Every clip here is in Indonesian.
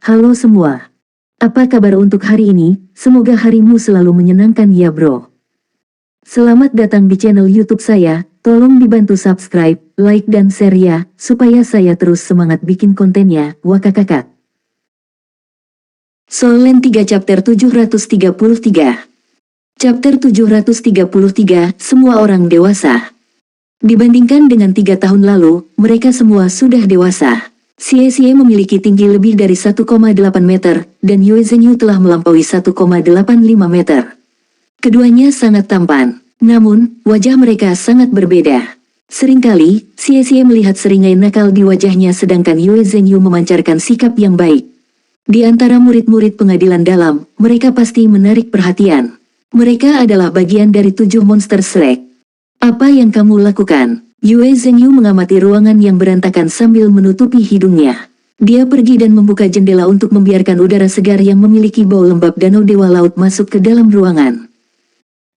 Halo semua. Apa kabar untuk hari ini? Semoga harimu selalu menyenangkan ya bro. Selamat datang di channel YouTube saya. Tolong dibantu subscribe, like dan share ya, supaya saya terus semangat bikin kontennya. Wakakakak. Solen 3 chapter 733. Chapter 733, semua orang dewasa. Dibandingkan dengan 3 tahun lalu, mereka semua sudah dewasa. Xie memiliki tinggi lebih dari 1,8 meter, dan Yue Zhenyu telah melampaui 1,85 meter. Keduanya sangat tampan, namun, wajah mereka sangat berbeda. Seringkali, Xie melihat seringai nakal di wajahnya sedangkan Yue Zhenyu memancarkan sikap yang baik. Di antara murid-murid pengadilan dalam, mereka pasti menarik perhatian. Mereka adalah bagian dari 7 monster Shrek. Apa yang kamu lakukan? Yue Zhenyu mengamati ruangan yang berantakan sambil menutupi hidungnya. Dia pergi dan membuka jendela untuk membiarkan udara segar yang memiliki bau lembab danau dewa laut masuk ke dalam ruangan.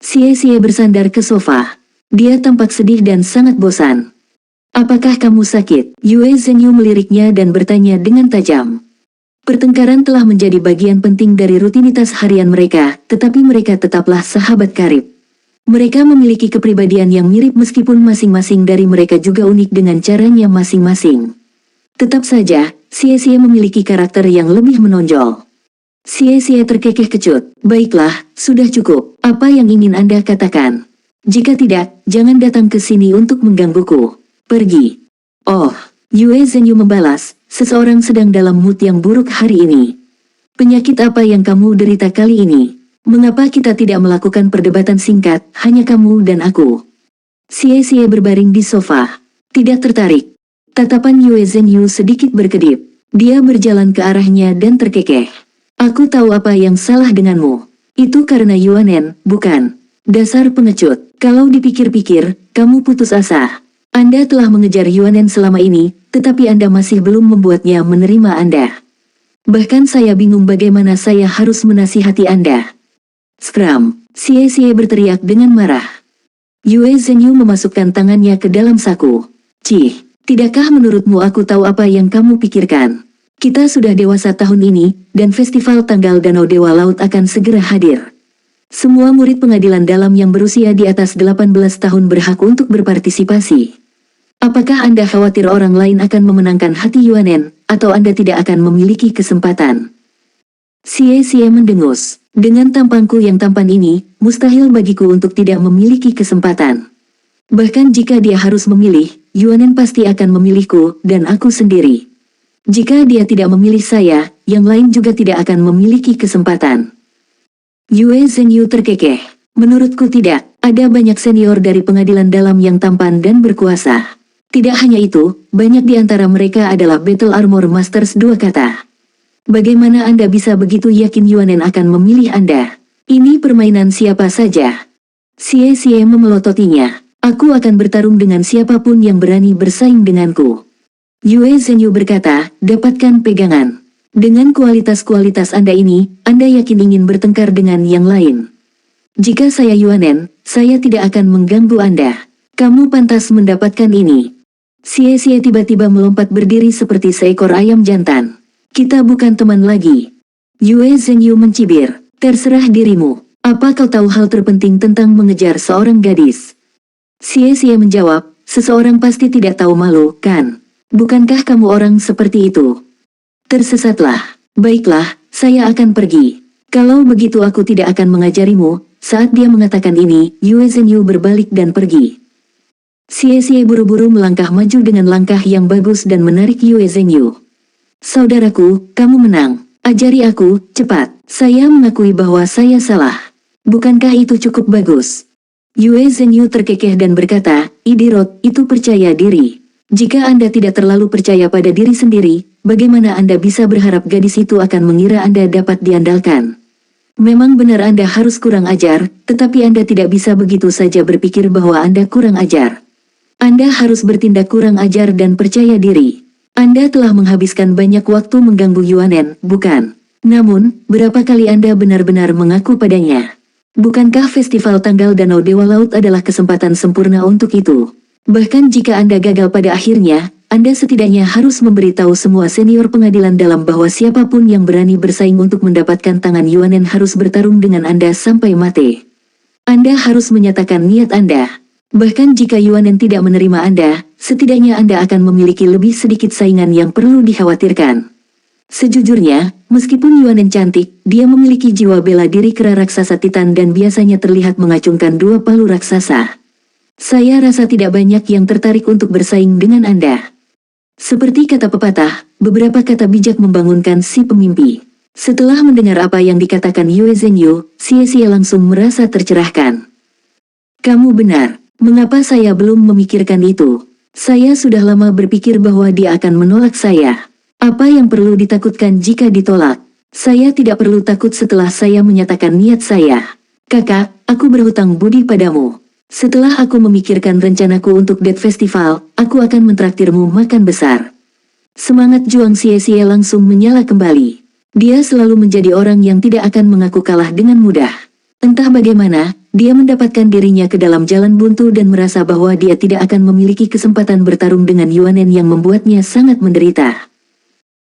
Xie bersandar ke sofa. Dia tampak sedih dan sangat bosan. Apakah kamu sakit? Yue Zhenyu meliriknya dan bertanya dengan tajam. Pertengkaran telah menjadi bagian penting dari rutinitas harian mereka, tetapi mereka tetaplah sahabat karib. Mereka memiliki kepribadian yang mirip meskipun masing-masing dari mereka juga unik dengan caranya masing-masing. Tetap saja, Xie memiliki karakter yang lebih menonjol. Xie terkekeh kecut. Baiklah, sudah cukup. Apa yang ingin Anda katakan? Jika tidak, jangan datang ke sini untuk menggangguku. Pergi. Oh, Yue Zhenyu membalas, seseorang sedang dalam mood yang buruk hari ini. Penyakit apa yang kamu derita kali ini? Mengapa kita tidak melakukan perdebatan singkat, hanya kamu dan aku? Xie berbaring di sofa. Tidak tertarik. Tatapan Yue Zhenyu sedikit berkedip. Dia berjalan ke arahnya dan terkekeh. Aku tahu apa yang salah denganmu. Itu karena Yuanen, bukan? Dasar pengecut. Kalau dipikir-pikir, kamu putus asa. Anda telah mengejar Yuanen selama ini, tetapi Anda masih belum membuatnya menerima Anda. Bahkan saya bingung bagaimana saya harus menasihati Anda. Scram, Xie berteriak dengan marah. Yue Zhenyu memasukkan tangannya ke dalam saku. Cih, tidakkah menurutmu aku tahu apa yang kamu pikirkan? Kita sudah dewasa tahun ini, dan festival tanggal Danau Dewa Laut akan segera hadir. Semua murid pengadilan dalam yang berusia di atas 18 tahun berhak untuk berpartisipasi. Apakah Anda khawatir orang lain akan memenangkan hati Yuanen, atau Anda tidak akan memiliki kesempatan? Xie mendengus. Dengan tampangku yang tampan ini, mustahil bagiku untuk tidak memiliki kesempatan. Bahkan jika dia harus memilih, Yuanen pasti akan memilihku, dan aku sendiri. Jika dia tidak memilih saya, yang lain juga tidak akan memiliki kesempatan. Yue Zhenyu terkekeh. Menurutku tidak, ada banyak senior dari pengadilan dalam yang tampan dan berkuasa. Tidak hanya itu, banyak di antara mereka adalah Battle Armor Masters 2 kata. Bagaimana Anda bisa begitu yakin Yuanen akan memilih Anda? Ini permainan siapa saja. Xie memelototinya. Aku akan bertarung dengan siapapun yang berani bersaing denganku. Yue Zhenyu berkata, dapatkan pegangan. Dengan kualitas-kualitas Anda ini, Anda yakin ingin bertengkar dengan yang lain. Jika saya Yuanen, saya tidak akan mengganggu Anda. Kamu pantas mendapatkan ini. Xie tiba-tiba melompat berdiri seperti seekor ayam jantan. Kita bukan teman lagi. Yue Zhenyu mencibir. Terserah dirimu. Apa kau tahu hal terpenting tentang mengejar seorang gadis? Xie menjawab, seseorang pasti tidak tahu malu, kan? Bukankah kamu orang seperti itu? Tersesatlah. Baiklah, saya akan pergi. Kalau begitu aku tidak akan mengajarimu. Saat dia mengatakan ini, Yue Zhenyu berbalik dan pergi. Xie buru-buru melangkah maju dengan langkah yang bagus dan menarik Yue Zhenyu. Saudaraku, kamu menang. Ajari aku, cepat. Saya mengakui bahwa saya salah. Bukankah itu cukup bagus? Yue Zhenyu terkekeh dan berkata, Idiot, itu percaya diri. Jika Anda tidak terlalu percaya pada diri sendiri, bagaimana Anda bisa berharap gadis itu akan mengira Anda dapat diandalkan? Memang benar Anda harus kurang ajar, tetapi Anda tidak bisa begitu saja berpikir bahwa Anda kurang ajar. Anda harus bertindak kurang ajar dan percaya diri. Anda telah menghabiskan banyak waktu mengganggu Yuanen, bukan? Namun, berapa kali Anda benar-benar mengaku padanya? Bukankah festival tanggal Danau Dewa Laut adalah kesempatan sempurna untuk itu? Bahkan jika Anda gagal pada akhirnya, Anda setidaknya harus memberitahu semua senior pengadilan dalam bahwa siapapun yang berani bersaing untuk mendapatkan tangan Yuanen harus bertarung dengan Anda sampai mati. Anda harus menyatakan niat Anda. Bahkan jika Yuanen tidak menerima Anda, setidaknya Anda akan memiliki lebih sedikit saingan yang perlu dikhawatirkan. Sejujurnya, meskipun Yuanen cantik, dia memiliki jiwa bela diri kera raksasa Titan dan biasanya terlihat mengacungkan dua palu raksasa. Saya rasa tidak banyak yang tertarik untuk bersaing dengan Anda. Seperti kata pepatah, beberapa kata bijak membangunkan si pemimpi. Setelah mendengar apa yang dikatakan Yue Zhenyu, Xie langsung merasa tercerahkan. Kamu benar. Mengapa saya belum memikirkan itu? Saya sudah lama berpikir bahwa dia akan menolak saya. Apa yang perlu ditakutkan jika ditolak? Saya tidak perlu takut setelah saya menyatakan niat saya. Kakak, aku berhutang budi padamu. Setelah aku memikirkan rencanaku untuk Death Festival, aku akan mentraktirmu makan besar. Semangat juang Xie langsung menyala kembali. Dia selalu menjadi orang yang tidak akan mengaku kalah dengan mudah. Entah bagaimana, dia mendapatkan dirinya ke dalam jalan buntu dan merasa bahwa dia tidak akan memiliki kesempatan bertarung dengan Yuanen yang membuatnya sangat menderita.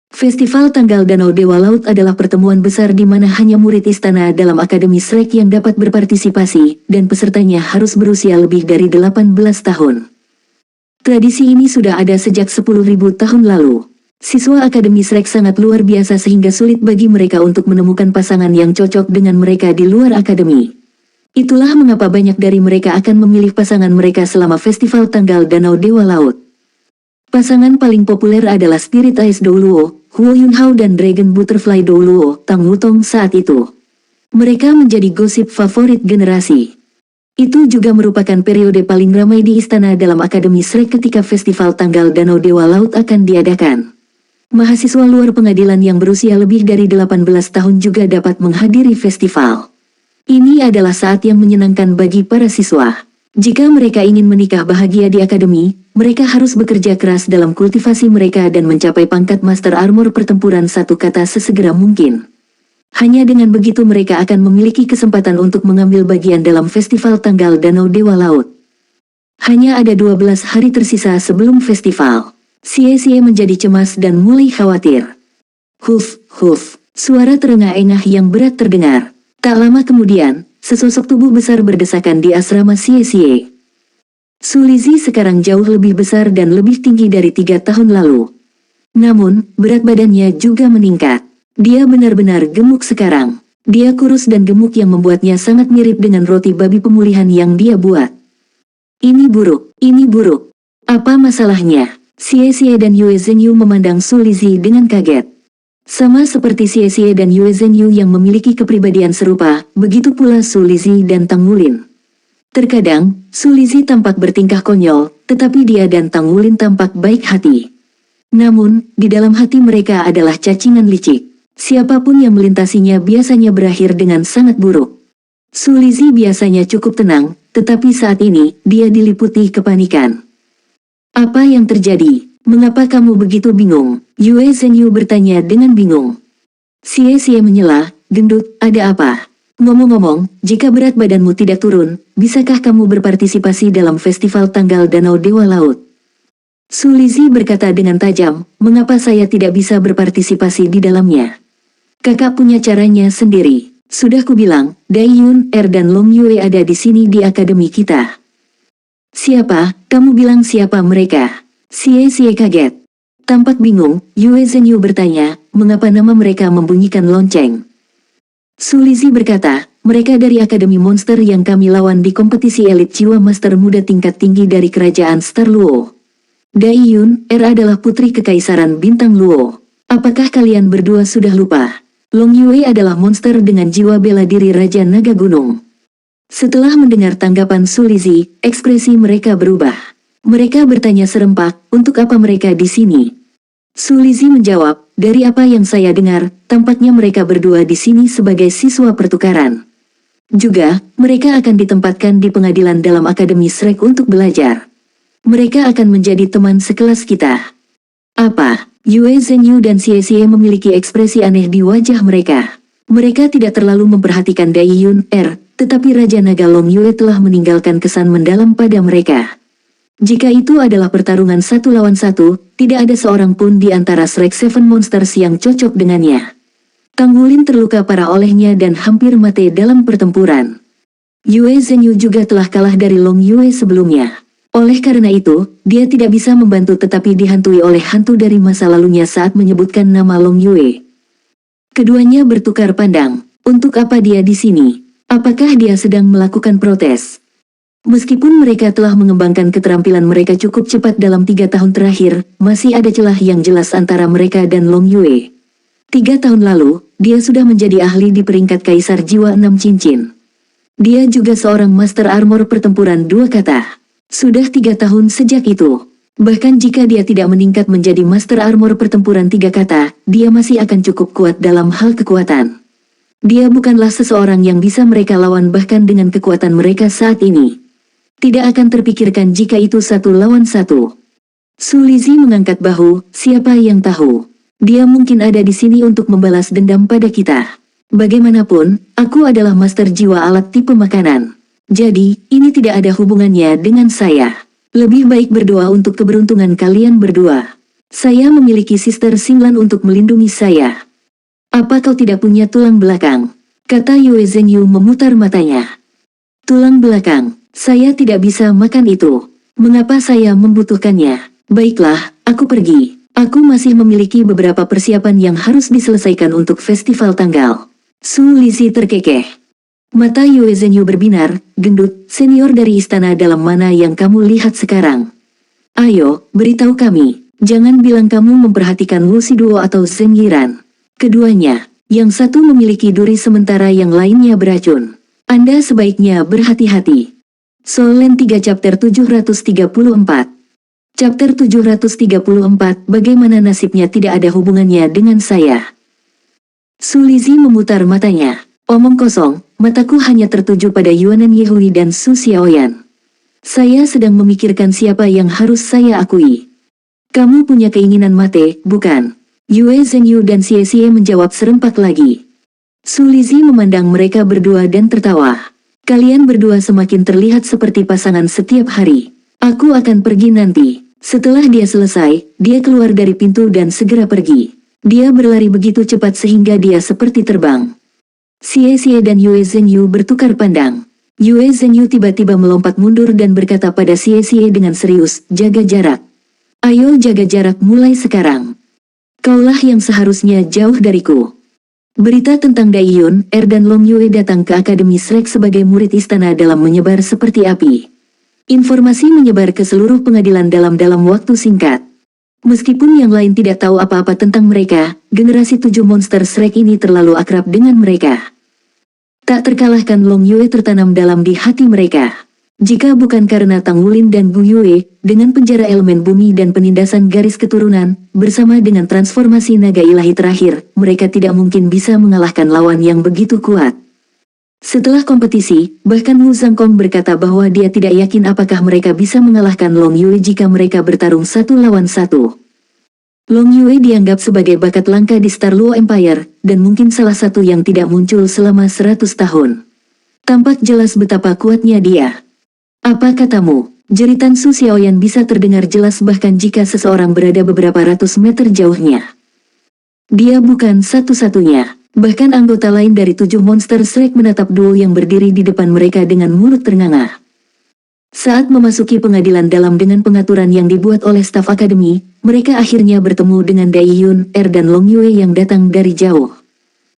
Festival Tanggal Danau Dewa Laut adalah pertemuan besar di mana hanya murid istana dalam Akademi Shrek yang dapat berpartisipasi, dan pesertanya harus berusia lebih dari 18 tahun. Tradisi ini sudah ada sejak 10.000 tahun lalu. Siswa Akademi Shrek sangat luar biasa sehingga sulit bagi mereka untuk menemukan pasangan yang cocok dengan mereka di luar akademi. Itulah mengapa banyak dari mereka akan memilih pasangan mereka selama Festival Tanggal Danau Dewa Laut. Pasangan paling populer adalah Spirit Ice Douluo, Huo Yunhao dan Dragon Butterfly Douluo, Tang Wutong saat itu. Mereka menjadi gosip favorit generasi. Itu juga merupakan periode paling ramai di istana dalam Akademi Shrek ketika Festival Tanggal Danau Dewa Laut akan diadakan. Mahasiswa luar pengadilan yang berusia lebih dari 18 tahun juga dapat menghadiri festival. Ini adalah saat yang menyenangkan bagi para siswa. Jika mereka ingin menikah bahagia di akademi, mereka harus bekerja keras dalam kultivasi mereka dan mencapai pangkat Master Armor Pertempuran satu kata sesegera mungkin. Hanya dengan begitu mereka akan memiliki kesempatan untuk mengambil bagian dalam Festival Tanggal Danau Dewa Laut. Hanya ada 12 hari tersisa sebelum festival. Xie menjadi cemas dan mulai khawatir. Huf, suara terengah-engah yang berat terdengar. Tak lama kemudian, sesosok tubuh besar berdesakan di asrama Xie. Su Lizzie sekarang jauh lebih besar dan lebih tinggi dari 3 tahun lalu. Namun, berat badannya juga meningkat. Dia benar-benar gemuk sekarang. Dia kurus dan gemuk yang membuatnya sangat mirip dengan roti babi pemulihan yang dia buat. Ini buruk. Apa masalahnya? Xie dan Yue Zhenyu memandang Su Lizzie dengan kaget. Sama seperti Xie dan Yue Zhenyu yang memiliki kepribadian serupa, begitu pula Su Lizzie dan Tang Wulin. Terkadang, Su Lizzie tampak bertingkah konyol, tetapi dia dan Tang Wulin tampak baik hati. Namun, di dalam hati mereka adalah cacingan licik. Siapapun yang melintasinya biasanya berakhir dengan sangat buruk. Su Lizzie biasanya cukup tenang, tetapi saat ini, dia diliputi kepanikan. Apa yang terjadi? Mengapa kamu begitu bingung? Yue Zhenyu bertanya dengan bingung. Xie menyela, gendut, ada apa? Ngomong-ngomong, jika berat badanmu tidak turun, bisakah kamu berpartisipasi dalam Festival Tanggal Danau Dewa Laut? Su Lizzie berkata dengan tajam, mengapa saya tidak bisa berpartisipasi di dalamnya? Kakak punya caranya sendiri. Sudah kubilang, Dai Yun, dan Long Yue ada di sini di akademi kita. Siapa? Kamu bilang siapa mereka? Xie kaget. Tampak bingung, Yue Zhenyu bertanya, mengapa nama mereka membunyikan lonceng? Su Lizzie berkata, mereka dari Akademi Monster yang kami lawan di kompetisi elit jiwa master muda tingkat tinggi dari kerajaan Star Luo. Dai Yun, adalah putri kekaisaran bintang Luo. Apakah kalian berdua sudah lupa? Long Yue adalah monster dengan jiwa bela diri Raja Naga Gunung. Setelah mendengar tanggapan Su Lizzie, ekspresi mereka berubah. Mereka bertanya serempak, untuk apa mereka di sini? Su Lizzie menjawab, dari apa yang saya dengar, tampaknya mereka berdua di sini sebagai siswa pertukaran. Juga, mereka akan ditempatkan di pengadilan dalam Akademi Shrek untuk belajar. Mereka akan menjadi teman sekelas kita. Apa? Yue Zhenyu dan Xie memiliki ekspresi aneh di wajah mereka. Mereka tidak terlalu memperhatikan Dai Yun, tetapi Raja Naga Long Yue telah meninggalkan kesan mendalam pada mereka. Jika itu adalah pertarungan 1 lawan 1, tidak ada seorang pun di antara Shrek Seven Monsters yang cocok dengannya. Tang Wulin terluka parah olehnya dan hampir mati dalam pertempuran. Yue Zhenyu juga telah kalah dari Long Yue sebelumnya. Oleh karena itu, dia tidak bisa membantu tetapi dihantui oleh hantu dari masa lalunya saat menyebutkan nama Long Yue. Keduanya bertukar pandang. Untuk apa dia di sini? Apakah dia sedang melakukan protes? Meskipun mereka telah mengembangkan keterampilan mereka cukup cepat dalam 3 tahun terakhir, masih ada celah yang jelas antara mereka dan Long Yue. 3 tahun lalu, dia sudah menjadi ahli di peringkat Kaisar Jiwa 6 Cincin. Dia juga seorang Master Armor pertempuran 2 kata. Sudah 3 tahun sejak itu. Bahkan jika dia tidak meningkat menjadi Master Armor pertempuran 3 kata, dia masih akan cukup kuat dalam hal kekuatan. Dia bukanlah seseorang yang bisa mereka lawan bahkan dengan kekuatan mereka saat ini. Tidak akan terpikirkan jika itu 1 lawan 1. Su Lizzie mengangkat bahu, siapa yang tahu. Dia mungkin ada di sini untuk membalas dendam pada kita. Bagaimanapun, aku adalah master jiwa alat tipe makanan. Jadi, ini tidak ada hubungannya dengan saya. Lebih baik berdoa untuk keberuntungan kalian berdua. Saya memiliki Sister Xinglan untuk melindungi saya. Apa kau tidak punya tulang belakang? Kata Yue Zhenyu memutar matanya. Tulang belakang. Saya tidak bisa makan itu. Mengapa saya membutuhkannya? Baiklah, aku pergi. Aku masih memiliki beberapa persiapan yang harus diselesaikan untuk festival tanggal. Su Lizzie terkekeh. Mata Yue Zhenyu berbinar, gendut, senior dari istana dalam mana yang kamu lihat sekarang? Ayo, beritahu kami. Jangan bilang kamu memperhatikan Wu Shiduo atau Zheng Yiran. Keduanya, yang satu memiliki duri sementara yang lainnya beracun. Anda sebaiknya berhati-hati. Soul Land 3 Chapter 734. Chapter 734, bagaimana nasibnya tidak ada hubungannya dengan saya. Su Lizzie memutar matanya. Omong kosong, mataku hanya tertuju pada Yuanan Yehui dan Su Xiaoyan. Saya sedang memikirkan siapa yang harus saya akui. Kamu punya keinginan mate, bukan? Yue Zhenyu dan Xie Xie menjawab serempak lagi. Su Lizzie memandang mereka berdua dan tertawa. Kalian berdua semakin terlihat seperti pasangan setiap hari. Aku akan pergi nanti. Setelah dia selesai, dia keluar dari pintu dan segera pergi. Dia berlari begitu cepat sehingga dia seperti terbang. Xie Xie dan Yue Zhenyu bertukar pandang. Yue Zhenyu tiba-tiba melompat mundur dan berkata pada Xie Xie dengan serius, jaga jarak. Ayo jaga jarak mulai sekarang. Kaulah yang seharusnya jauh dariku. Berita tentang Dai Yun, dan Long Yue datang ke Akademi Shrek sebagai murid istana dalam menyebar seperti api. Informasi menyebar ke seluruh pengadilan dalam waktu singkat. Meskipun yang lain tidak tahu apa-apa tentang mereka, generasi 7 monster Shrek ini terlalu akrab dengan mereka. Tak terkalahkan Long Yue tertanam dalam di hati mereka. Jika bukan karena Tang Wulin dan Gu Yue, dengan penjara elemen bumi dan penindasan garis keturunan, bersama dengan transformasi naga ilahi terakhir, mereka tidak mungkin bisa mengalahkan lawan yang begitu kuat. Setelah kompetisi, bahkan Wu Zhangkong berkata bahwa dia tidak yakin apakah mereka bisa mengalahkan Long Yue jika mereka bertarung 1 lawan 1. Long Yue dianggap sebagai bakat langka di Star Luo Empire, dan mungkin salah satu yang tidak muncul selama 100 tahun. Tampak jelas betapa kuatnya dia. Apa katamu? Jeritan Su Xiaoyan bisa terdengar jelas bahkan jika seseorang berada beberapa ratus meter jauhnya. Dia bukan satu-satunya. Bahkan anggota lain dari 7 monster Shrek menatap duo yang berdiri di depan mereka dengan mulut ternganga. Saat memasuki pengadilan dalam dengan pengaturan yang dibuat oleh staf akademi, mereka akhirnya bertemu dengan Dai Yun, dan Long Yue yang datang dari jauh.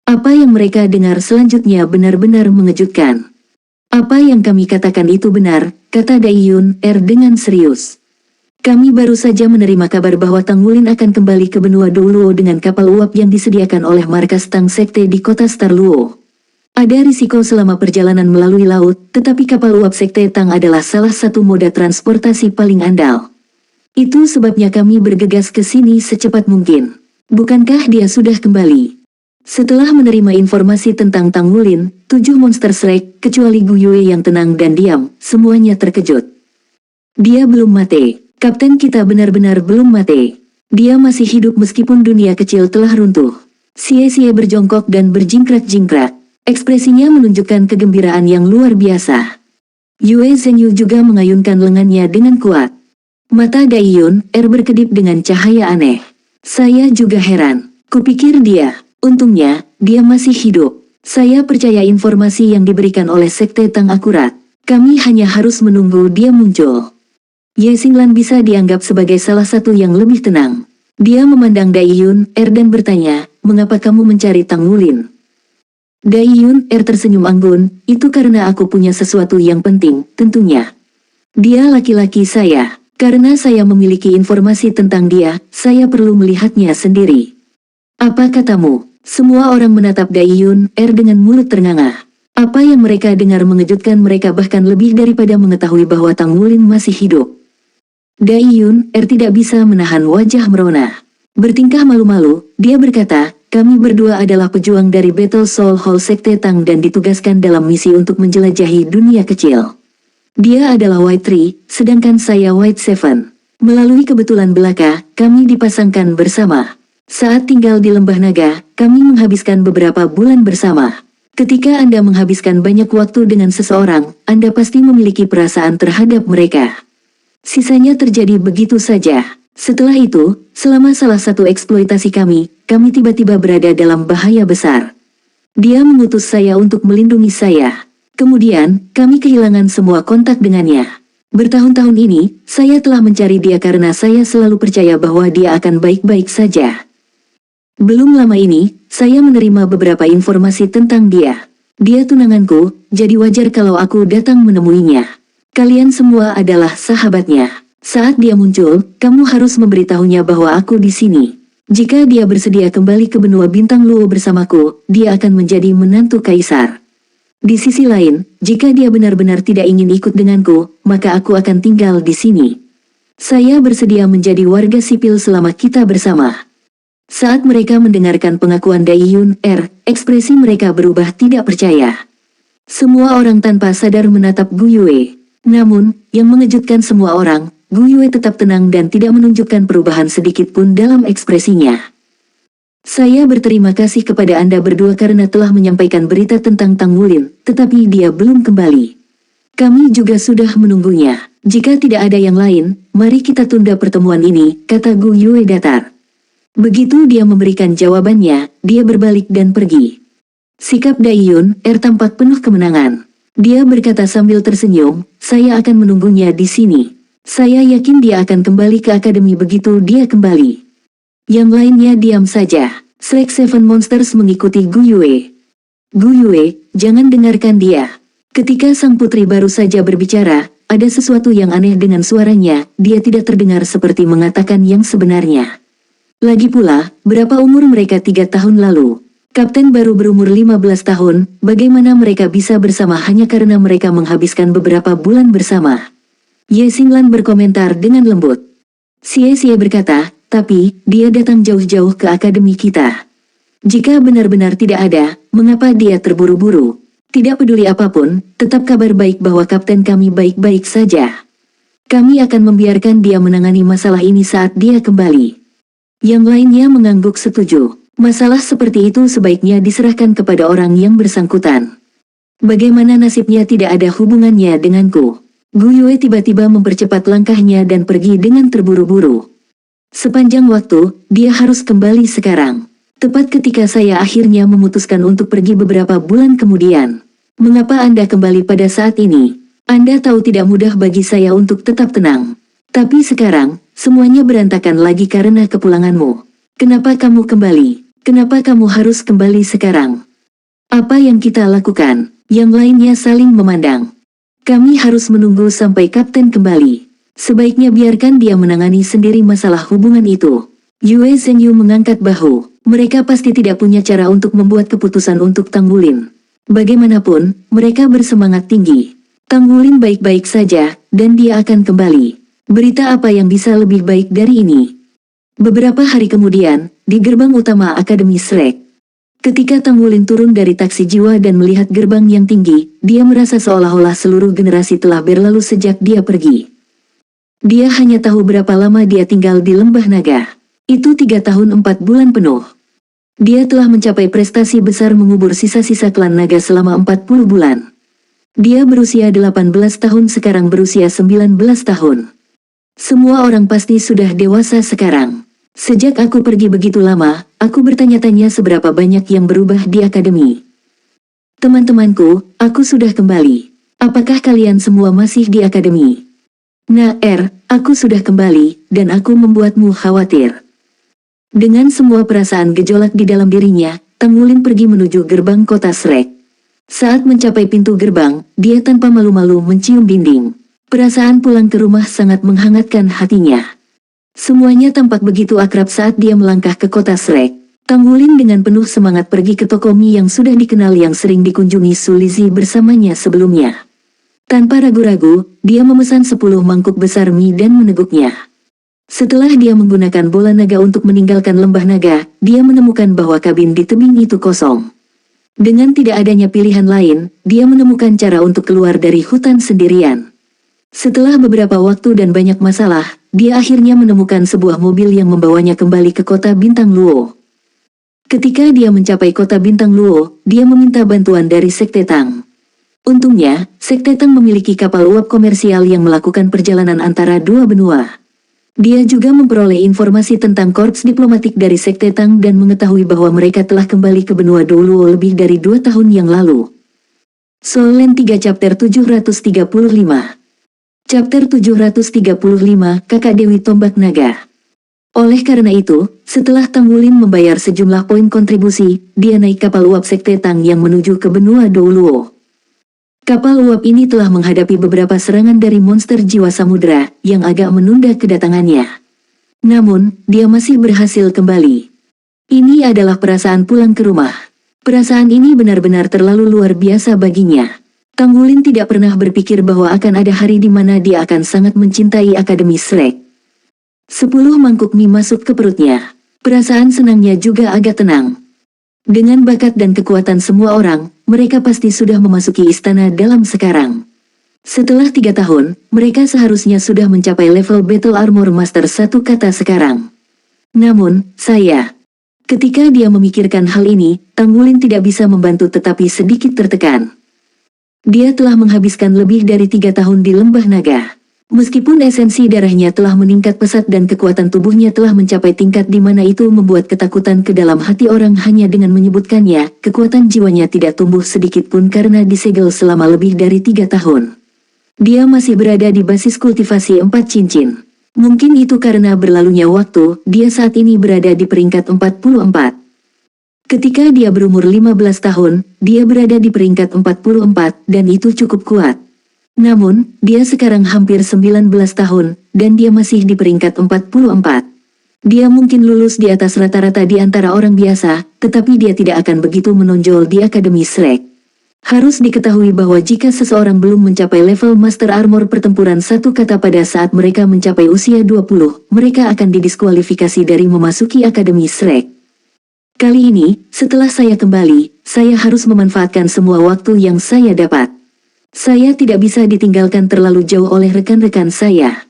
Apa yang mereka dengar selanjutnya benar-benar mengejutkan. Apa yang kami katakan itu benar, kata Dai Yun, dengan serius. Kami baru saja menerima kabar bahwa Tang Wulin akan kembali ke benua Douluo dengan kapal uap yang disediakan oleh markas Tang Sekte di kota Star Luo. Ada risiko selama perjalanan melalui laut, tetapi kapal uap Sekte Tang adalah salah satu moda transportasi paling andal. Itu sebabnya kami bergegas ke sini secepat mungkin. Bukankah dia sudah kembali? Setelah menerima informasi tentang Tang Wulin, 7 monster Shrek, kecuali Gu Yue yang tenang dan diam, semuanya terkejut. Dia belum mati. Kapten kita benar-benar belum mati. Dia masih hidup meskipun dunia kecil telah runtuh. Xie Xie berjongkok dan berjingkrak-jingkrak. Ekspresinya menunjukkan kegembiraan yang luar biasa. Yue Zhenyu juga mengayunkan lengannya dengan kuat. Mata Daiyun berkedip dengan cahaya aneh. Saya juga heran. Kupikir dia. Untungnya, dia masih hidup. Saya percaya informasi yang diberikan oleh Sekte Tang akurat. Kami hanya harus menunggu dia muncul. Ye Xinglan bisa dianggap sebagai salah satu yang lebih tenang. Dia memandang Daiyun dan bertanya, mengapa kamu mencari Tang Wulin? Daiyun tersenyum anggun, itu karena aku punya sesuatu yang penting, tentunya. Dia laki-laki saya. Karena saya memiliki informasi tentang dia, saya perlu melihatnya sendiri. Apa katamu? Semua orang menatap Daiyun dengan mulut ternganga. Apa yang mereka dengar mengejutkan mereka bahkan lebih daripada mengetahui bahwa Tang Wulin masih hidup. Daiyun tidak bisa menahan wajah merona. Bertingkah malu-malu, dia berkata, kami berdua adalah pejuang dari Battle Soul Hall Sekte Tang dan ditugaskan dalam misi untuk menjelajahi dunia kecil. Dia adalah White Tree, sedangkan saya White Seven. Melalui kebetulan belaka, kami dipasangkan bersama. Saat tinggal di Lembah Naga, kami menghabiskan beberapa bulan bersama. Ketika Anda menghabiskan banyak waktu dengan seseorang, Anda pasti memiliki perasaan terhadap mereka. Sisanya terjadi begitu saja. Setelah itu, selama salah satu eksploitasi kami tiba-tiba berada dalam bahaya besar. Dia mengutus saya untuk melindungi saya. Kemudian, kami kehilangan semua kontak dengannya. Bertahun-tahun ini, saya telah mencari dia karena saya selalu percaya bahwa dia akan baik-baik saja. Belum lama ini, saya menerima beberapa informasi tentang dia. Dia tunanganku, jadi wajar kalau aku datang menemuinya. Kalian semua adalah sahabatnya. Saat dia muncul, kamu harus memberitahunya bahwa aku di sini. Jika dia bersedia kembali ke benua bintang Luo bersamaku, dia akan menjadi menantu kaisar. Di sisi lain, jika dia benar-benar tidak ingin ikut denganku, maka aku akan tinggal di sini. Saya bersedia menjadi warga sipil selama kita bersama. Saat mereka mendengarkan pengakuan Daiyun ekspresi mereka berubah tidak percaya. Semua orang tanpa sadar menatap Gu Yue. Namun, yang mengejutkan semua orang, Gu Yue tetap tenang dan tidak menunjukkan perubahan sedikit pun dalam ekspresinya. Saya berterima kasih kepada Anda berdua karena telah menyampaikan berita tentang Tang Wulin, tetapi dia belum kembali. Kami juga sudah menunggunya. Jika tidak ada yang lain, mari kita tunda pertemuan ini, kata Gu Yue datar. Begitu dia memberikan jawabannya, dia berbalik dan pergi. Sikap Daiyun tampak penuh kemenangan. Dia berkata sambil tersenyum, saya akan menunggunya di sini. Saya yakin dia akan kembali ke akademi begitu dia kembali. Yang lainnya diam saja. Slack Seven Monsters mengikuti Gu Yue. Gu Yue, jangan dengarkan dia. Ketika sang putri baru saja berbicara, ada sesuatu yang aneh dengan suaranya, dia tidak terdengar seperti mengatakan yang sebenarnya. Lagi pula, berapa umur mereka 3 tahun lalu? Kapten baru berumur 15 tahun, bagaimana mereka bisa bersama hanya karena mereka menghabiskan beberapa bulan bersama? Ye Xinglan berkomentar dengan lembut. Xie berkata, tapi, dia datang jauh-jauh ke akademi kita. Jika benar-benar tidak ada, mengapa dia terburu-buru? Tidak peduli apapun, tetap kabar baik bahwa kapten kami baik-baik saja. Kami akan membiarkan dia menangani masalah ini saat dia kembali. Yang lainnya mengangguk setuju. Masalah seperti itu sebaiknya diserahkan kepada orang yang bersangkutan. Bagaimana nasibnya tidak ada hubungannya denganku? Gu Yue tiba-tiba mempercepat langkahnya dan pergi dengan terburu-buru. Sepanjang waktu, dia harus kembali sekarang. Tepat ketika saya akhirnya memutuskan untuk pergi beberapa bulan kemudian. Mengapa Anda kembali pada saat ini? Anda tahu tidak mudah bagi saya untuk tetap tenang. Tapi sekarang, semuanya berantakan lagi karena kepulanganmu. Kenapa kamu kembali? Kenapa kamu harus kembali sekarang? Apa yang kita lakukan? Yang lainnya saling memandang. Kami harus menunggu sampai kapten kembali. Sebaiknya biarkan dia menangani sendiri masalah hubungan itu. Yue Zhengyu mengangkat bahu. Mereka pasti tidak punya cara untuk membuat keputusan untuk Tang Wulin. Bagaimanapun, mereka bersemangat tinggi. Tang Wulin baik-baik saja, dan dia akan kembali. Berita apa yang bisa lebih baik dari ini? Beberapa hari kemudian, di gerbang utama Akademi Slack. Ketika Tang Wulin turun dari taksi jiwa dan melihat gerbang yang tinggi, dia merasa seolah-olah seluruh generasi telah berlalu sejak dia pergi. Dia hanya tahu berapa lama dia tinggal di Lembah Naga. Itu 3 tahun 4 bulan penuh. Dia telah mencapai prestasi besar mengubur sisa-sisa klan naga selama 40 bulan. Dia berusia 18 tahun sekarang berusia 19 tahun. Semua orang pasti sudah dewasa sekarang. Sejak aku pergi begitu lama, aku bertanya-tanya seberapa banyak yang berubah di akademi. Teman-temanku, aku sudah kembali. Apakah kalian semua masih di akademi? Nah, aku sudah kembali, dan aku membuatmu khawatir. Dengan semua perasaan gejolak di dalam dirinya, Tang Wulin pergi menuju gerbang kota Shrek. Saat mencapai pintu gerbang, dia tanpa malu-malu mencium dinding. Perasaan pulang ke rumah sangat menghangatkan hatinya. Semuanya tampak begitu akrab saat dia melangkah ke kota Shrek. Tang Wulin dengan penuh semangat pergi ke toko mie yang sudah dikenal yang sering dikunjungi Su Lizzie bersamanya sebelumnya. Tanpa ragu-ragu, dia memesan 10 mangkuk besar mie dan meneguknya. Setelah dia menggunakan bola naga untuk meninggalkan lembah naga, dia menemukan bahwa kabin di tebing itu kosong. Dengan tidak adanya pilihan lain, dia menemukan cara untuk keluar dari hutan sendirian. Setelah beberapa waktu dan banyak masalah, dia akhirnya menemukan sebuah mobil yang membawanya kembali ke kota Bintang Luo. Ketika dia mencapai kota Bintang Luo, dia meminta bantuan dari Sekte Tang. Untungnya, Sekte Tang memiliki kapal uap komersial yang melakukan perjalanan antara dua benua. Dia juga memperoleh informasi tentang korps diplomatik dari Sekte Tang dan mengetahui bahwa mereka telah kembali ke benua Doluo lebih dari 2 tahun yang lalu. Soul Land 3 Chapter 735 Chapter 735, Kakak Dewi Tombak Naga. Oleh karena itu, setelah Tang Wulin membayar sejumlah poin kontribusi, dia naik kapal uap Sekte Tang yang menuju ke benua Doluo. Kapal uap ini telah menghadapi beberapa serangan dari monster jiwa samudera, yang agak menunda kedatangannya. Namun, dia masih berhasil kembali. Ini adalah perasaan pulang ke rumah. Perasaan ini benar-benar terlalu luar biasa baginya. Tang Wulin tidak pernah berpikir bahwa akan ada hari di mana dia akan sangat mencintai Akademi Shrek. 10 mangkuk mie masuk ke perutnya. Perasaan senangnya juga agak tenang. Dengan bakat dan kekuatan semua orang, mereka pasti sudah memasuki istana dalam sekarang. Setelah 3 tahun, mereka seharusnya sudah mencapai level Battle Armor Master 1 kata sekarang. Namun, ketika dia memikirkan hal ini, Tang Wulin tidak bisa membantu tetapi sedikit tertekan. Dia telah menghabiskan lebih dari 3 tahun di lembah naga. Meskipun esensi darahnya telah meningkat pesat dan kekuatan tubuhnya telah mencapai tingkat di mana itu membuat ketakutan ke dalam hati orang hanya dengan menyebutkannya, kekuatan jiwanya tidak tumbuh sedikit pun karena disegel selama lebih dari 3 tahun. Dia masih berada di basis kultivasi 4 cincin. Mungkin itu karena berlalunya waktu, dia saat ini berada di peringkat 44. Ketika dia berumur 15 tahun, dia berada di peringkat 44 dan itu cukup kuat. Namun, dia sekarang hampir 19 tahun, dan dia masih di peringkat 44. Dia mungkin lulus di atas rata-rata di antara orang biasa, tetapi dia tidak akan begitu menonjol di Akademi Shrek. Harus diketahui bahwa jika seseorang belum mencapai level Master Armor pertempuran 1 kata pada saat mereka mencapai usia 20, mereka akan didiskualifikasi dari memasuki Akademi Shrek. Kali ini, setelah saya kembali, saya harus memanfaatkan semua waktu yang saya dapat. Saya tidak bisa ditinggalkan terlalu jauh oleh rekan-rekan saya.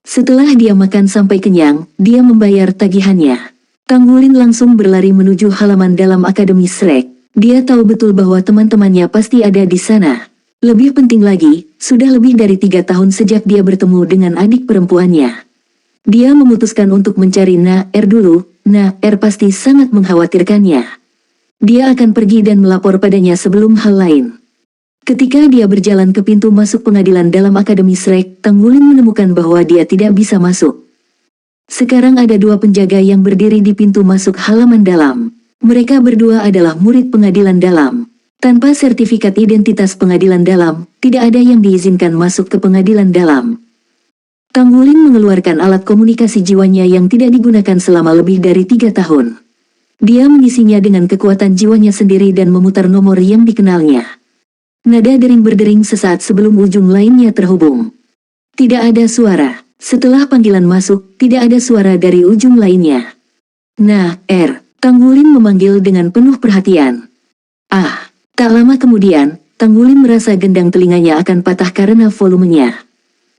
Setelah dia makan sampai kenyang, dia membayar tagihannya. Tang Wulin langsung berlari menuju halaman dalam Akademi Shrek. Dia tahu betul bahwa teman-temannya pasti ada di sana. Lebih penting lagi, sudah lebih dari 3 tahun sejak dia bertemu dengan adik perempuannya. Dia memutuskan untuk mencari Na-Er dulu. Na-Er pasti sangat mengkhawatirkannya. Dia akan pergi dan melapor padanya sebelum hal lain. Ketika dia berjalan ke pintu masuk pengadilan dalam Akademi Shrek, Tang Wulin menemukan bahwa dia tidak bisa masuk. Sekarang ada 2 penjaga yang berdiri di pintu masuk halaman dalam. Mereka berdua adalah murid pengadilan dalam. Tanpa sertifikat identitas pengadilan dalam, tidak ada yang diizinkan masuk ke pengadilan dalam. Tang Wulin mengeluarkan alat komunikasi jiwanya yang tidak digunakan selama lebih dari 3 tahun. Dia mengisinya dengan kekuatan jiwanya sendiri dan memutar nomor yang dikenalnya. Nada dering berdering sesaat sebelum ujung lainnya terhubung. Tidak ada suara. Setelah panggilan masuk, tidak ada suara dari ujung lainnya. Na-Er, Tang Wulin memanggil dengan penuh perhatian. Tak lama kemudian, Tang Wulin merasa gendang telinganya akan patah karena volumenya.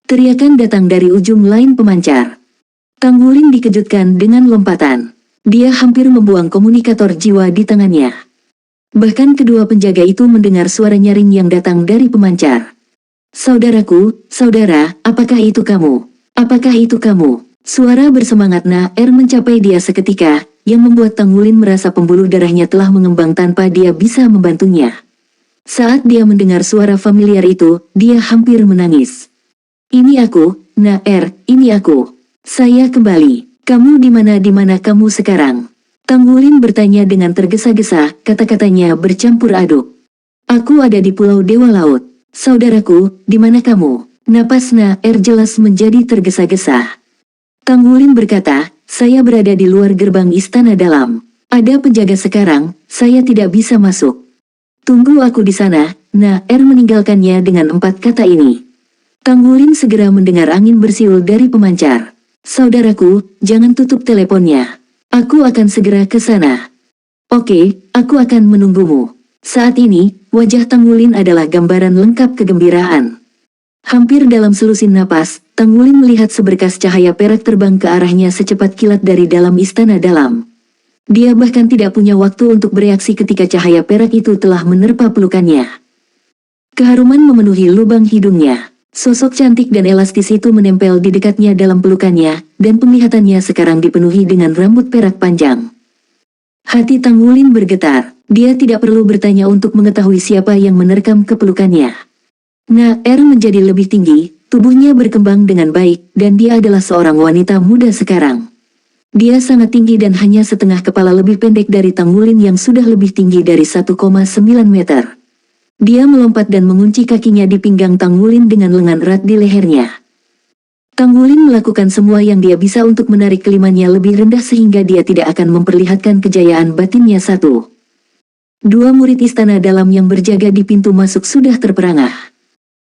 Teriakan datang dari ujung lain pemancar. Tang Wulin dikejutkan dengan lompatan. Dia hampir membuang komunikator jiwa di tangannya. Bahkan kedua penjaga itu mendengar suara nyaring yang datang dari pemancar. Saudaraku, saudara, apakah itu kamu? Apakah itu kamu? Suara bersemangat Na-Er mencapai dia seketika, yang membuat Tang Wulin merasa pembuluh darahnya telah mengembang tanpa dia bisa membantunya. Saat dia mendengar suara familiar itu, dia hampir menangis. Ini aku, Na-Er, ini aku. Saya kembali. Kamu di mana kamu sekarang? Tang Wulin bertanya dengan tergesa-gesa, kata-katanya bercampur aduk. Aku ada di Pulau Dewa Laut. Saudaraku, di mana kamu? Napas Na-Er jelas menjadi tergesa-gesa. Tang Wulin berkata, saya berada di luar gerbang istana dalam. Ada penjaga sekarang, saya tidak bisa masuk. Tunggu aku di sana. Na-Er meninggalkannya dengan 4 kata ini. Tang Wulin segera mendengar angin bersiul dari pemancar. Saudaraku, jangan tutup teleponnya. Aku akan segera ke sana. Oke, aku akan menunggumu. Saat ini, wajah Tang Wulin adalah gambaran lengkap kegembiraan. Hampir dalam selusin napas, Tang Wulin melihat seberkas cahaya perak terbang ke arahnya secepat kilat dari dalam istana dalam. Dia bahkan tidak punya waktu untuk bereaksi ketika cahaya perak itu telah menerpa pelukannya. Keharuman memenuhi lubang hidungnya. Sosok cantik dan elastis itu menempel di dekatnya dalam pelukannya, dan penglihatannya sekarang dipenuhi dengan rambut perak panjang. Hati Tang Wulin bergetar. Dia tidak perlu bertanya untuk mengetahui siapa yang menerkam ke pelukannya. Na-Er menjadi lebih tinggi, tubuhnya berkembang dengan baik, dan dia adalah seorang wanita muda sekarang. Dia sangat tinggi dan hanya setengah kepala lebih pendek dari Tang Wulin yang sudah lebih tinggi dari 1,9 meter. Dia melompat dan mengunci kakinya di pinggang Tang Wulin dengan lengan erat di lehernya. Tang Wulin melakukan semua yang dia bisa untuk menarik kelimannya lebih rendah sehingga dia tidak akan memperlihatkan kejayaan batinnya. 1. 2 murid istana dalam yang berjaga di pintu masuk sudah terperangah.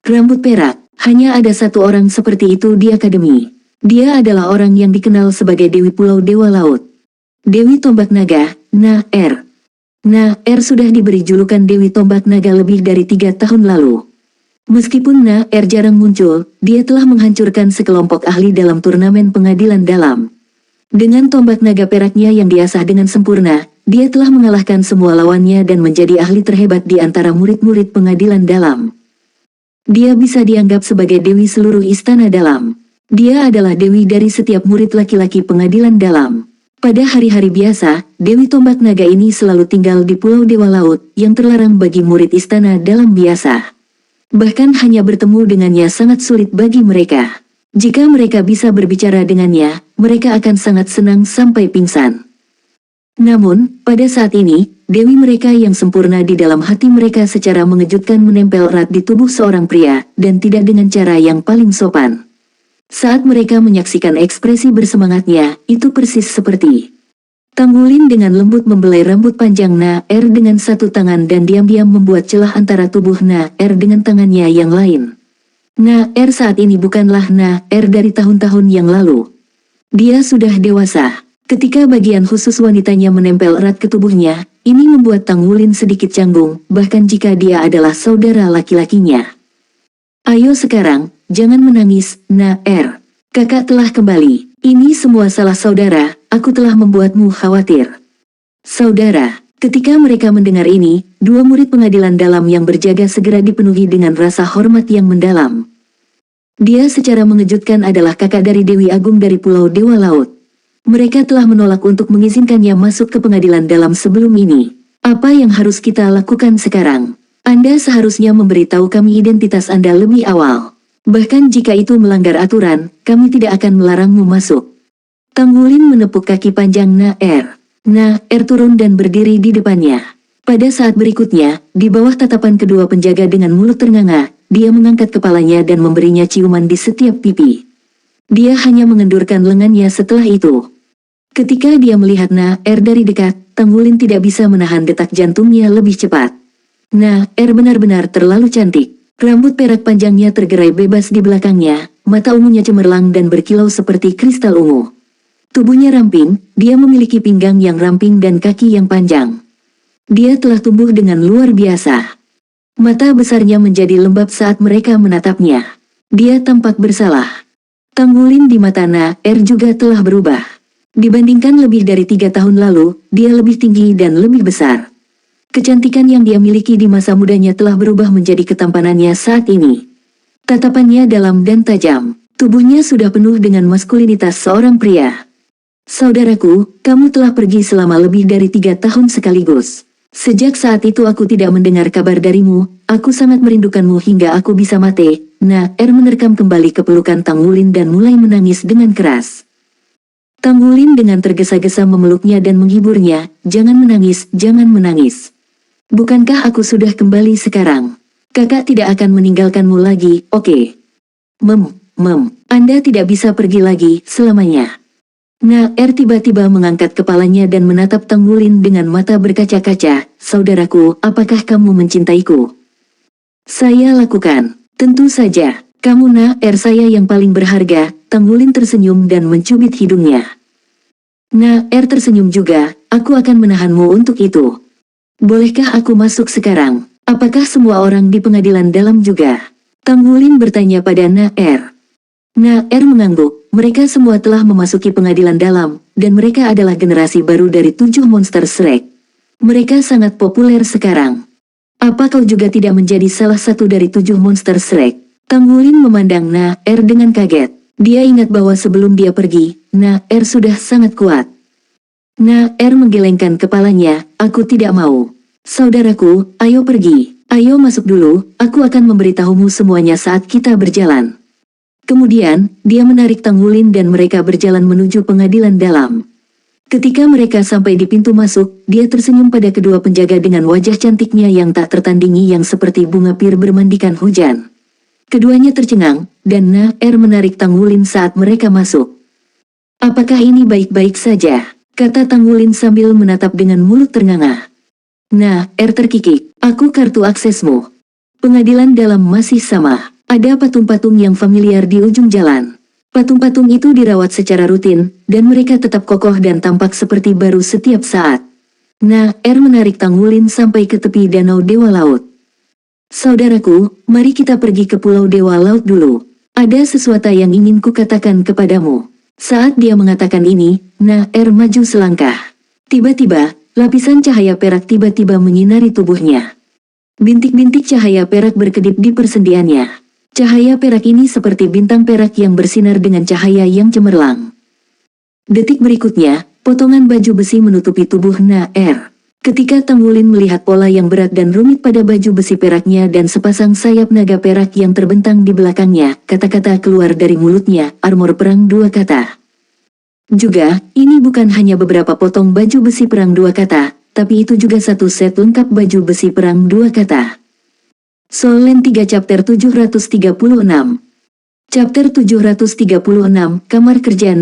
Rambut perak, hanya ada 1 orang seperti itu di akademi. Dia adalah orang yang dikenal sebagai Dewi Pulau Dewa Laut. Dewi Tombak Naga, Na-Er. Na-Er sudah diberi julukan Dewi Tombak Naga lebih dari 3 tahun lalu. Meskipun Na-Er jarang muncul, dia telah menghancurkan sekelompok ahli dalam turnamen pengadilan dalam. Dengan tombak naga peraknya yang diasah dengan sempurna, dia telah mengalahkan semua lawannya dan menjadi ahli terhebat di antara murid-murid pengadilan dalam. Dia bisa dianggap sebagai dewi seluruh istana dalam. Dia adalah dewi dari setiap murid laki-laki pengadilan dalam. Pada hari-hari biasa, Dewi Tombak Naga ini selalu tinggal di Pulau Dewa Laut, yang terlarang bagi murid istana dalam biasa. Bahkan hanya bertemu dengannya sangat sulit bagi mereka. Jika mereka bisa berbicara dengannya, mereka akan sangat senang sampai pingsan. Namun, pada saat ini, dewi mereka yang sempurna di dalam hati mereka secara mengejutkan menempel erat di tubuh seorang pria, dan tidak dengan cara yang paling sopan. Saat mereka menyaksikan ekspresi bersemangatnya, itu persis seperti Tang Wulin dengan lembut membelai rambut panjang Na-Er dengan 1 tangan dan diam-diam membuat celah antara tubuh Na-Er dengan tangannya yang lain. Na-Er saat ini bukanlah Na-Er dari tahun-tahun yang lalu. Dia sudah dewasa. Ketika bagian khusus wanitanya menempel erat ke tubuhnya, ini membuat Tang Wulin sedikit canggung, bahkan jika dia adalah saudara laki-lakinya. Ayo sekarang, jangan menangis, Na-Er. Kakak telah kembali. Ini semua salah saudara, aku telah membuatmu khawatir. Saudara, ketika mereka mendengar ini, 2 murid pengadilan dalam yang berjaga segera dipenuhi dengan rasa hormat yang mendalam. Dia secara mengejutkan adalah kakak dari Dewi Agung dari Pulau Dewa Laut. Mereka telah menolak untuk mengizinkannya masuk ke pengadilan dalam sebelum ini. Apa yang harus kita lakukan sekarang? Anda seharusnya memberitahu kami identitas Anda lebih awal. Bahkan jika itu melanggar aturan, kami tidak akan melarangmu masuk. Tang Wulin menepuk kaki panjang Na-Er. Na-Er turun dan berdiri di depannya. Pada saat berikutnya, di bawah tatapan kedua penjaga dengan mulut ternganga, dia mengangkat kepalanya dan memberinya ciuman di setiap pipi. Dia hanya mengendurkan lengannya setelah itu. Ketika dia melihat Na-Er dari dekat, Tang Wulin tidak bisa menahan detak jantungnya lebih cepat. Na-Er benar-benar terlalu cantik. Rambut perak panjangnya tergerai bebas di belakangnya, mata ungunya cemerlang dan berkilau seperti kristal ungu. Tubuhnya ramping, dia memiliki pinggang yang ramping dan kaki yang panjang. Dia telah tumbuh dengan luar biasa. Mata besarnya menjadi lembab saat mereka menatapnya. Dia tampak bersalah. Tang Wulin di mata Na-Er juga telah berubah. Dibandingkan lebih dari 3 tahun lalu, dia lebih tinggi dan lebih besar. Kecantikan yang dia miliki di masa mudanya telah berubah menjadi ketampanannya saat ini. Tatapannya dalam dan tajam. Tubuhnya sudah penuh dengan maskulinitas seorang pria. Saudaraku, kamu telah pergi selama lebih dari 3 tahun sekaligus. Sejak saat itu aku tidak mendengar kabar darimu, aku sangat merindukanmu hingga aku bisa mati. Nah, menerkam kembali ke pelukan Tang Wulin dan mulai menangis dengan keras. Tang Wulin dengan tergesa-gesa memeluknya dan menghiburnya, jangan menangis, jangan menangis. Bukankah aku sudah kembali sekarang? Kakak tidak akan meninggalkanmu lagi, oke? Anda tidak bisa pergi lagi selamanya. Nah, tiba-tiba mengangkat kepalanya dan menatap Tang Wulin dengan mata berkaca-kaca. Saudaraku, apakah kamu mencintaiku? Saya lakukan. Tentu saja. Kamu saya yang paling berharga. Tang Wulin tersenyum dan mencubit hidungnya. Tersenyum juga. Aku akan menahanmu untuk itu. Bolehkah aku masuk sekarang? Apakah semua orang di pengadilan dalam juga? Tang Wulin bertanya pada mengangguk. Mereka semua telah memasuki pengadilan dalam, dan mereka adalah generasi baru dari 7 monster Shrek. Mereka sangat populer sekarang. Apa kau juga tidak menjadi salah satu dari 7 monster Shrek? Tang Wulin memandang dengan kaget. Dia ingat bahwa sebelum dia pergi, sudah sangat kuat. Menggelengkan kepalanya, aku tidak mau. Saudaraku, ayo pergi. Ayo masuk dulu, aku akan memberitahumu semuanya saat kita berjalan. Kemudian, dia menarik Tang Wulin dan mereka berjalan menuju pengadilan dalam. Ketika mereka sampai di pintu masuk, dia tersenyum pada kedua penjaga dengan wajah cantiknya yang tak tertandingi yang seperti bunga pir bermandikan hujan. Keduanya tercengang, dan menarik Tang Wulin saat mereka masuk. Apakah ini baik-baik saja? Kata Tang Wulin sambil menatap dengan mulut ternganga. Terkikik, aku kartu aksesmu. Pengadilan dalam masih sama. Ada patung-patung yang familiar di ujung jalan. Patung-patung itu dirawat secara rutin, dan mereka tetap kokoh dan tampak seperti baru setiap saat. Menarik Tang Wulin sampai ke tepi danau Dewa Laut. Saudaraku, mari kita pergi ke Pulau Dewa Laut dulu. Ada sesuatu yang ingin kukatakan kepadamu. Saat dia mengatakan ini, maju selangkah. Tiba-tiba, lapisan cahaya perak tiba-tiba menyinari tubuhnya. Bintik-bintik cahaya perak berkedip di persendiannya. Cahaya perak ini seperti bintang perak yang bersinar dengan cahaya yang cemerlang. Detik berikutnya, potongan baju besi menutupi tubuh Ketika Tang Wulin melihat pola yang berat dan rumit pada baju besi peraknya dan sepasang sayap naga perak yang terbentang di belakangnya, kata-kata keluar dari mulutnya, armor perang 2 kata. Juga, ini bukan hanya beberapa potong baju besi perang 2 kata, tapi itu juga satu set lengkap baju besi perang 2 kata. Soul Land 3 Chapter 736. Chapter 736, Kamar Kerja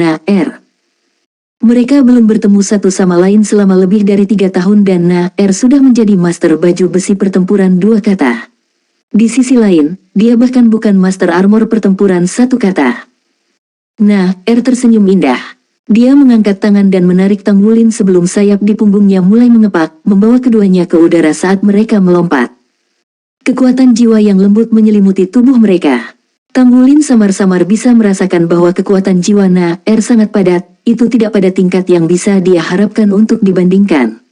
Mereka belum bertemu satu sama lain selama lebih dari 3 tahun dan sudah menjadi master baju besi pertempuran 2 kata. Di sisi lain, dia bahkan bukan master armor pertempuran 1 kata. Tersenyum indah. Dia mengangkat tangan dan menarik Tang Wulin sebelum sayap di punggungnya mulai mengepak, membawa keduanya ke udara saat mereka melompat. Kekuatan jiwa yang lembut menyelimuti tubuh mereka. Tang Wulin samar-samar bisa merasakan bahwa kekuatan jiwa sangat padat, itu tidak pada tingkat yang bisa dia harapkan untuk dibandingkan.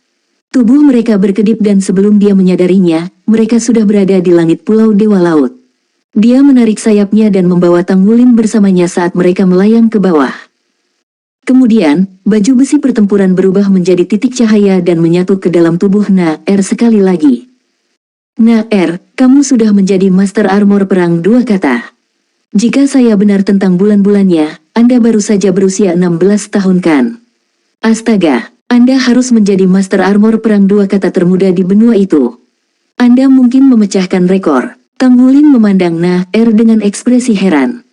Tubuh mereka berkedip dan sebelum dia menyadarinya, mereka sudah berada di langit Pulau Dewa Laut. Dia menarik sayapnya dan membawa Tang Wulin bersamanya saat mereka melayang ke bawah. Kemudian, baju besi pertempuran berubah menjadi titik cahaya dan menyatu ke dalam tubuh sekali lagi. Kamu sudah menjadi master armor perang 2 kata. Jika saya benar tentang bulan-bulannya, Anda baru saja berusia 16 tahun kan? Astaga, Anda harus menjadi master armor perang 2 kata termuda di benua itu. Anda mungkin memecahkan rekor. Tang Wulin memandang dengan ekspresi heran.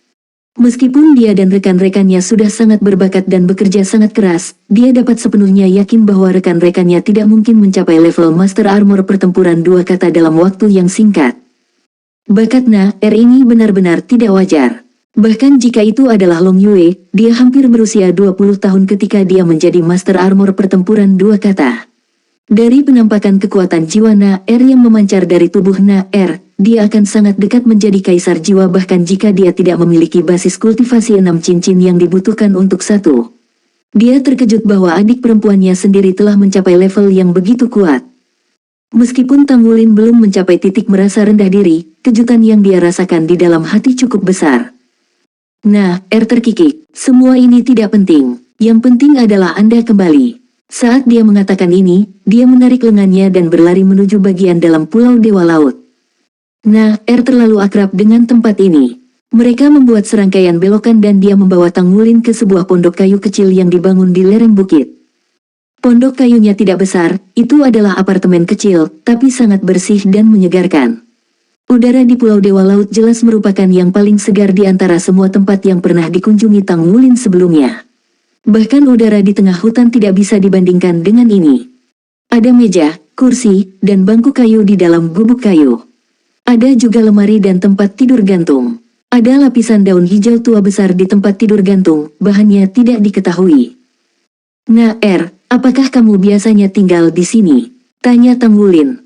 Meskipun dia dan rekan-rekannya sudah sangat berbakat dan bekerja sangat keras, dia dapat sepenuhnya yakin bahwa rekan-rekannya tidak mungkin mencapai level Master Armor pertempuran 2 kata dalam waktu yang singkat. Bakat ini benar-benar tidak wajar. Bahkan jika itu adalah Long Yue, dia hampir berusia 20 tahun ketika dia menjadi Master Armor pertempuran 2 kata. Dari penampakan kekuatan jiwa yang memancar dari tubuh dia akan sangat dekat menjadi kaisar jiwa bahkan jika dia tidak memiliki basis kultivasi 6 cincin yang dibutuhkan untuk satu. Dia terkejut bahwa adik perempuannya sendiri telah mencapai level yang begitu kuat. Meskipun Tang Wulin belum mencapai titik merasa rendah diri, kejutan yang dia rasakan di dalam hati cukup besar. Nah, terkikik. Semua ini tidak penting. Yang penting adalah Anda kembali. Saat dia mengatakan ini, dia menarik lengannya dan berlari menuju bagian dalam Pulau Dewa Laut. Nah, terlalu akrab dengan tempat ini. Mereka membuat serangkaian belokan dan dia membawa Tang Wulin ke sebuah pondok kayu kecil yang dibangun di lereng bukit. Pondok kayunya tidak besar, itu adalah apartemen kecil, tapi sangat bersih dan menyegarkan. Udara di Pulau Dewa Laut jelas merupakan yang paling segar di antara semua tempat yang pernah dikunjungi Tang Wulin sebelumnya. Bahkan udara di tengah hutan tidak bisa dibandingkan dengan ini. Ada meja, kursi, dan bangku kayu di dalam gubuk kayu. Ada juga lemari dan tempat tidur gantung. Ada lapisan daun hijau tua besar di tempat tidur gantung, bahannya tidak diketahui. Nah, apakah kamu biasanya tinggal di sini? Tanya Tang Wulin.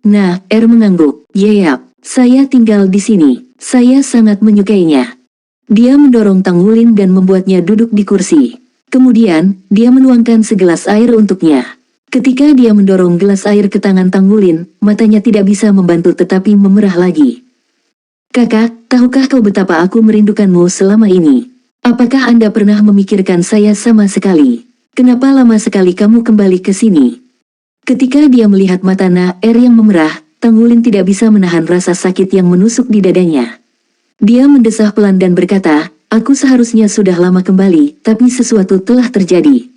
Nah, mengangguk. Yap, saya tinggal di sini. Saya sangat menyukainya. Dia mendorong Tang Wulin dan membuatnya duduk di kursi. Kemudian, dia menuangkan segelas air untuknya. Ketika dia mendorong gelas air ke tangan Tang Wulin, matanya tidak bisa membantu tetapi memerah lagi. Kakak, tahukah kau betapa aku merindukanmu selama ini? Apakah Anda pernah memikirkan saya sama sekali? Kenapa lama sekali kamu kembali ke sini? Ketika dia melihat mata yang memerah, Tang Wulin tidak bisa menahan rasa sakit yang menusuk di dadanya. Dia mendesah pelan dan berkata, aku seharusnya sudah lama kembali, tapi sesuatu telah terjadi.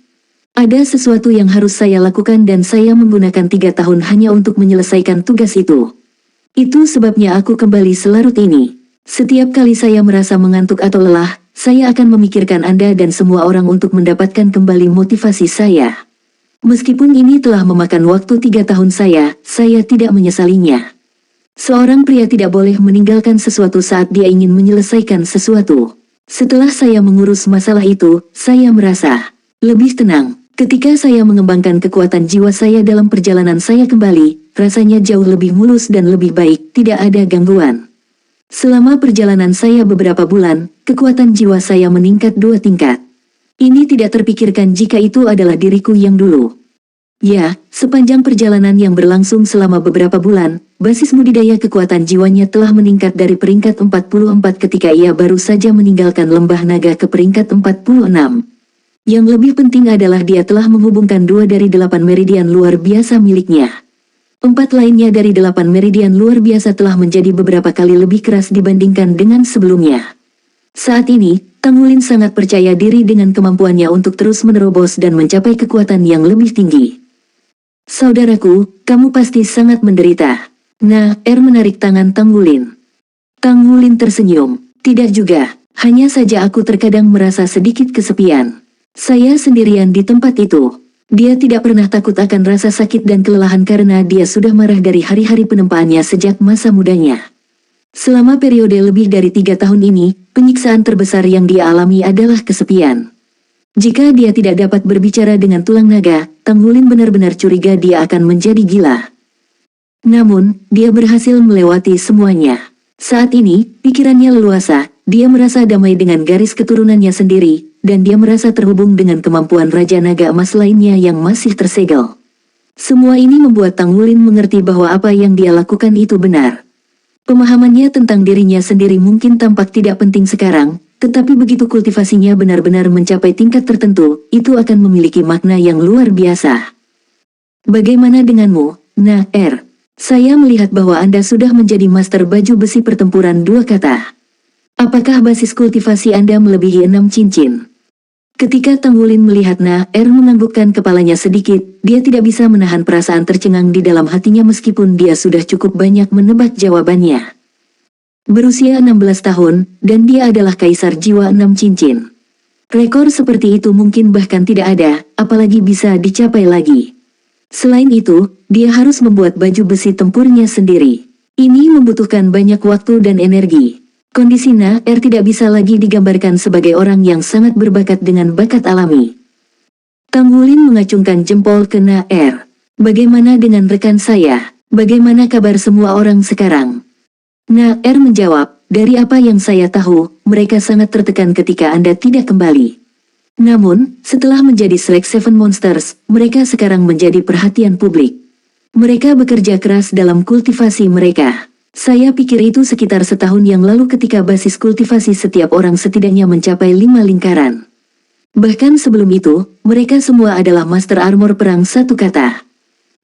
Ada sesuatu yang harus saya lakukan dan saya menggunakan 3 tahun hanya untuk menyelesaikan tugas itu. Itu sebabnya aku kembali selarut ini. Setiap kali saya merasa mengantuk atau lelah, saya akan memikirkan Anda dan semua orang untuk mendapatkan kembali motivasi saya. Meskipun ini telah memakan waktu 3 tahun saya tidak menyesalinya. Seorang pria tidak boleh meninggalkan sesuatu saat dia ingin menyelesaikan sesuatu. Setelah saya mengurus masalah itu, saya merasa lebih tenang. Ketika saya mengembangkan kekuatan jiwa saya dalam perjalanan saya kembali, rasanya jauh lebih mulus dan lebih baik, tidak ada gangguan. Selama perjalanan saya beberapa bulan, kekuatan jiwa saya meningkat 2 tingkat. Ini tidak terpikirkan jika itu adalah diriku yang dulu. Ya, sepanjang perjalanan yang berlangsung selama beberapa bulan, basis budidaya kekuatan jiwanya telah meningkat dari peringkat 44 ketika ia baru saja meninggalkan lembah naga ke peringkat 46. Yang lebih penting adalah dia telah menghubungkan 2 dari 8 meridian luar biasa miliknya. 4 lainnya dari 8 meridian luar biasa telah menjadi beberapa kali lebih keras dibandingkan dengan sebelumnya. Saat ini, Tang Wulin sangat percaya diri dengan kemampuannya untuk terus menerobos dan mencapai kekuatan yang lebih tinggi. Saudaraku, kamu pasti sangat menderita. Nah, menarik tangan Tang Wulin. Tang Wulin tersenyum. Tidak juga, hanya saja aku terkadang merasa sedikit kesepian. Saya sendirian di tempat itu. Dia tidak pernah takut akan rasa sakit dan kelelahan karena dia sudah marah dari hari-hari penempaannya sejak masa mudanya. Selama periode lebih dari 3 tahun ini, penyiksaan terbesar yang dia alami adalah kesepian. Jika dia tidak dapat berbicara dengan tulang naga, Tang Wulin benar-benar curiga dia akan menjadi gila. Namun, dia berhasil melewati semuanya. Saat ini, pikirannya leluasa, dia merasa damai dengan garis keturunannya sendiri, dan dia merasa terhubung dengan kemampuan Raja Naga Emas lainnya yang masih tersegel. Semua ini membuat Tang Wulin mengerti bahwa apa yang dia lakukan itu benar. Pemahamannya tentang dirinya sendiri mungkin tampak tidak penting sekarang, tetapi begitu kultivasinya benar-benar mencapai tingkat tertentu, itu akan memiliki makna yang luar biasa. Bagaimana denganmu, Saya melihat bahwa Anda sudah menjadi master baju besi pertempuran 2 kata. Apakah basis kultivasi Anda melebihi 6 cincin? Ketika Tang Wulin melihat menganggukkan kepalanya sedikit, dia tidak bisa menahan perasaan tercengang di dalam hatinya meskipun dia sudah cukup banyak menebak jawabannya. Berusia 16 tahun, dan dia adalah kaisar jiwa 6 cincin. Rekor seperti itu mungkin bahkan tidak ada, apalagi bisa dicapai lagi. Selain itu, dia harus membuat baju besi tempurnya sendiri. Ini membutuhkan banyak waktu dan energi. Kondisi tidak bisa lagi digambarkan sebagai orang yang sangat berbakat dengan bakat alami. Tang Wulin mengacungkan jempol ke Bagaimana dengan rekan saya? Bagaimana kabar semua orang sekarang? Menjawab, dari apa yang saya tahu, mereka sangat tertekan ketika Anda tidak kembali. Namun, setelah menjadi Slack Seven Monsters, mereka sekarang menjadi perhatian publik. Mereka bekerja keras dalam kultivasi mereka. Saya pikir itu sekitar setahun yang lalu ketika basis kultivasi setiap orang setidaknya mencapai 5 lingkaran. Bahkan sebelum itu, mereka semua adalah master armor perang satu kata.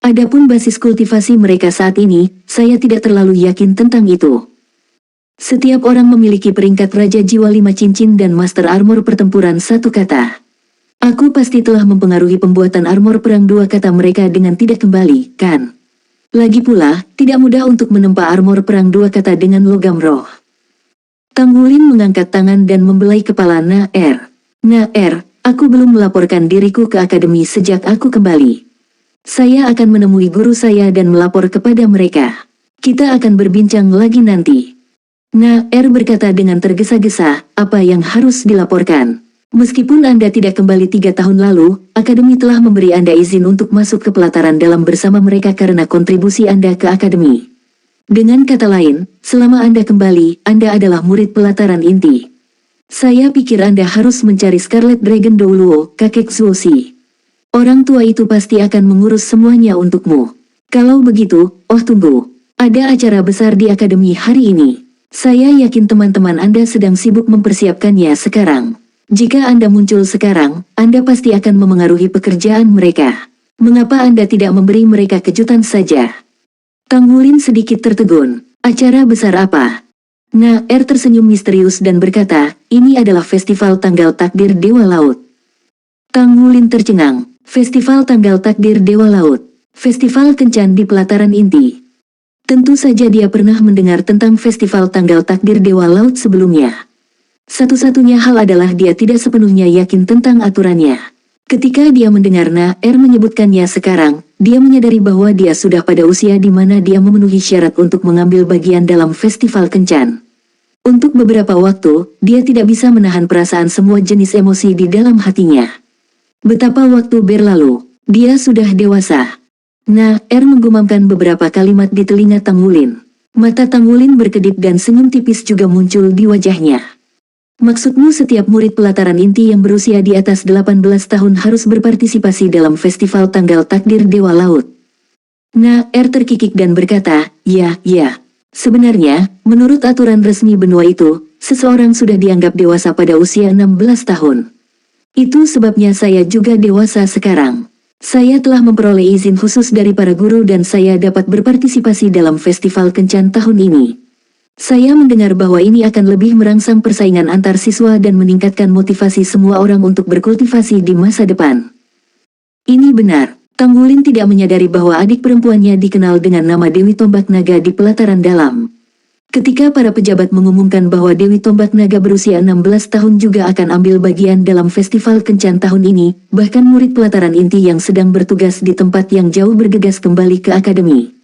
Adapun basis kultivasi mereka saat ini, saya tidak terlalu yakin tentang itu. Setiap orang memiliki peringkat Raja Jiwa 5 cincin dan master armor pertempuran satu kata. Aku pasti telah mempengaruhi pembuatan armor perang dua kata mereka dengan tidak kembali, kan? Lagi pula, tidak mudah untuk menempa armor perang dua kata dengan logam roh. Tanggulin mengangkat tangan dan membelai kepala Naer. Naer, aku belum melaporkan diriku ke akademi sejak aku kembali. Saya akan menemui guru saya dan melapor kepada mereka. Kita akan berbincang lagi nanti. Naer berkata dengan tergesa-gesa, apa yang harus dilaporkan? Meskipun Anda tidak kembali 3 tahun lalu, akademi telah memberi Anda izin untuk masuk ke pelataran dalam bersama mereka karena kontribusi Anda ke akademi. Dengan kata lain, selama Anda kembali, Anda adalah murid pelataran inti. Saya pikir Anda harus mencari Scarlet Dragon Douluo, kakek Zuoshi. Orang tua itu pasti akan mengurus semuanya untukmu. Kalau begitu, tunggu. Ada acara besar di akademi hari ini. Saya yakin teman-teman Anda sedang sibuk mempersiapkannya sekarang. Jika Anda muncul sekarang, Anda pasti akan memengaruhi pekerjaan mereka. Mengapa Anda tidak memberi mereka kejutan saja? Tanggulin sedikit tertegun. Acara besar apa? Naer tersenyum misterius dan berkata, ini adalah festival tanggal takdir Dewa Laut. Tanggulin tercengang. Festival tanggal takdir Dewa Laut. Festival kencan di pelataran inti. Tentu saja dia pernah mendengar tentang festival tanggal takdir Dewa Laut sebelumnya. Satu-satunya hal adalah dia tidak sepenuhnya yakin tentang aturannya. Ketika dia mendengar Naer menyebutkannya sekarang, dia menyadari bahwa dia sudah pada usia di mana dia memenuhi syarat untuk mengambil bagian dalam festival kencan. Untuk beberapa waktu, dia tidak bisa menahan perasaan semua jenis emosi di dalam hatinya. Betapa waktu berlalu, dia sudah dewasa. Naer menggumamkan beberapa kalimat di telinga Tanggulin. Mata Tanggulin berkedip dan senyum tipis juga muncul di wajahnya. Maksudmu setiap murid pelataran inti yang berusia di atas 18 tahun harus berpartisipasi dalam festival tanggal takdir Dewa Laut? Naer terkikik dan berkata, ya. Sebenarnya, menurut aturan resmi benua itu, seseorang sudah dianggap dewasa pada usia 16 tahun. Itu sebabnya saya juga dewasa sekarang. Saya telah memperoleh izin khusus dari para guru dan saya dapat berpartisipasi dalam festival kencan tahun ini. Saya mendengar bahwa ini akan lebih merangsang persaingan antar siswa dan meningkatkan motivasi semua orang untuk berkultivasi di masa depan. Ini benar, Tanggulin tidak menyadari bahwa adik perempuannya dikenal dengan nama Dewi Tombak Naga di pelataran dalam. Ketika para pejabat mengumumkan bahwa Dewi Tombak Naga berusia 16 tahun juga akan ambil bagian dalam festival kencan tahun ini, bahkan murid pelataran inti yang sedang bertugas di tempat yang jauh bergegas kembali ke akademi.